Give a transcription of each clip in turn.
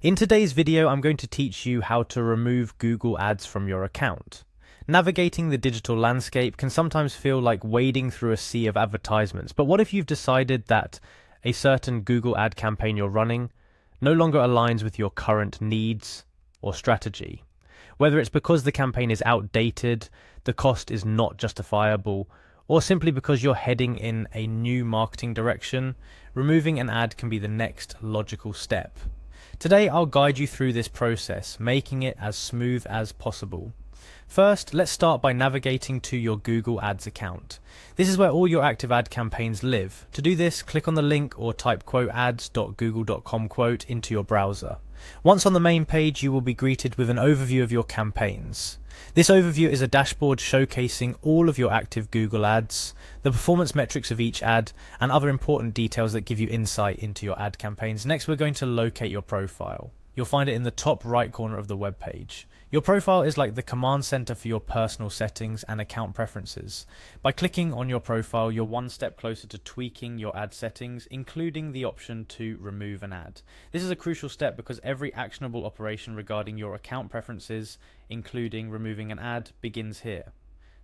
In today's video, I'm going to teach you how to remove Google Ads from your account. Navigating the digital landscape can sometimes feel like wading through a sea of advertisements, but what if you've decided that a certain Google ad campaign you're running no longer aligns with your current needs or strategy? Whether it's because the campaign is outdated, the cost is not justifiable, or simply because you're heading in a new marketing direction, removing an ad can be the next logical step. Today, I'll guide you through this process, making it as smooth as possible. First, let's start by navigating to your Google Ads account. This is where all your active ad campaigns live. To do this, click on the link or type ads.google.com into your browser. Once on the main page, you will be greeted with an overview of your campaigns. This overview is a dashboard showcasing all of your active Google ads, the performance metrics of each ad, and other important details that give you insight into your ad campaigns. Next, we're going to locate your profile. You'll find it in the top right corner of the web page. Your profile is like the command center for your personal settings and account preferences. By clicking on your profile, you're one step closer to tweaking your ad settings, including the option to remove an ad. This is a crucial step because every actionable operation regarding your account preferences, including removing an ad, begins here.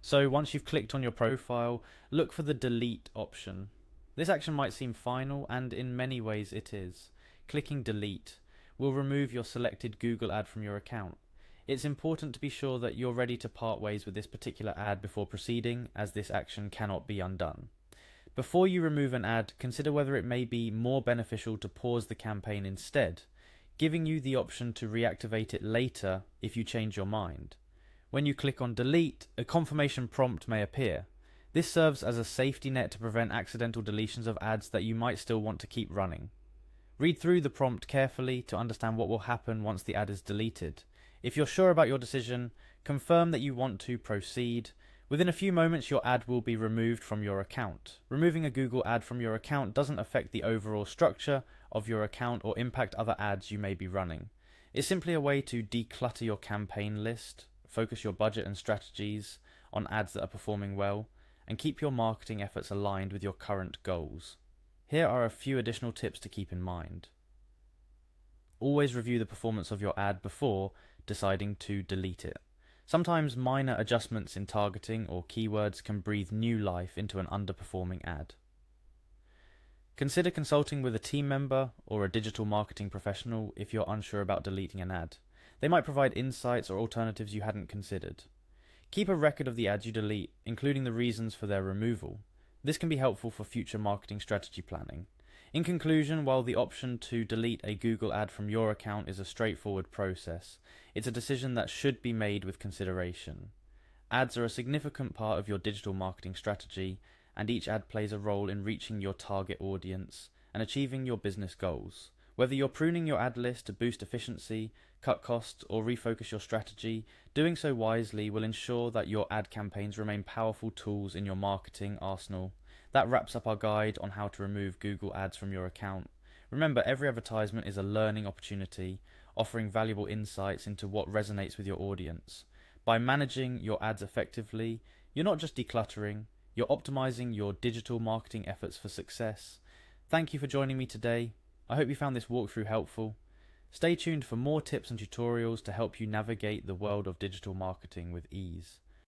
So once you've clicked on your profile, look for the delete option. This action might seem final, and in many ways it is. Clicking delete will remove your selected Google ad from your account. It's important to be sure that you're ready to part ways with this particular ad before proceeding, as this action cannot be undone. Before you remove an ad, consider whether it may be more beneficial to pause the campaign instead, giving you the option to reactivate it later if you change your mind. When you click on delete, a confirmation prompt may appear. This serves as a safety net to prevent accidental deletions of ads that you might still want to keep running. Read through the prompt carefully to understand what will happen once the ad is deleted. If you're sure about your decision, confirm that you want to proceed. Within a few moments, your ad will be removed from your account. Removing a Google ad from your account doesn't affect the overall structure of your account or impact other ads you may be running. It's simply a way to declutter your campaign list, focus your budget and strategies on ads that are performing well, and keep your marketing efforts aligned with your current goals. Here are a few additional tips to keep in mind. Always review the performance of your ad before deciding to delete it. Sometimes minor adjustments in targeting or keywords can breathe new life into an underperforming ad. Consider consulting with a team member or a digital marketing professional if you're unsure about deleting an ad. They might provide insights or alternatives you hadn't considered. Keep a record of the ads you delete, including the reasons for their removal. This can be helpful for future marketing strategy planning. In conclusion, while the option to delete a Google ad from your account is a straightforward process, it's a decision that should be made with consideration. Ads are a significant part of your digital marketing strategy, and each ad plays a role in reaching your target audience and achieving your business goals. Whether you're pruning your ad list to boost efficiency, cut costs, or refocus your strategy, doing so wisely will ensure that your ad campaigns remain powerful tools in your marketing arsenal. That wraps up our guide on how to remove Google Ads from your account. Remember, every advertisement is a learning opportunity, offering valuable insights into what resonates with your audience. By managing your ads effectively, you're not just decluttering, you're optimizing your digital marketing efforts for success. Thank you for joining me today. I hope you found this walkthrough helpful. Stay tuned for more tips and tutorials to help you navigate the world of digital marketing with ease.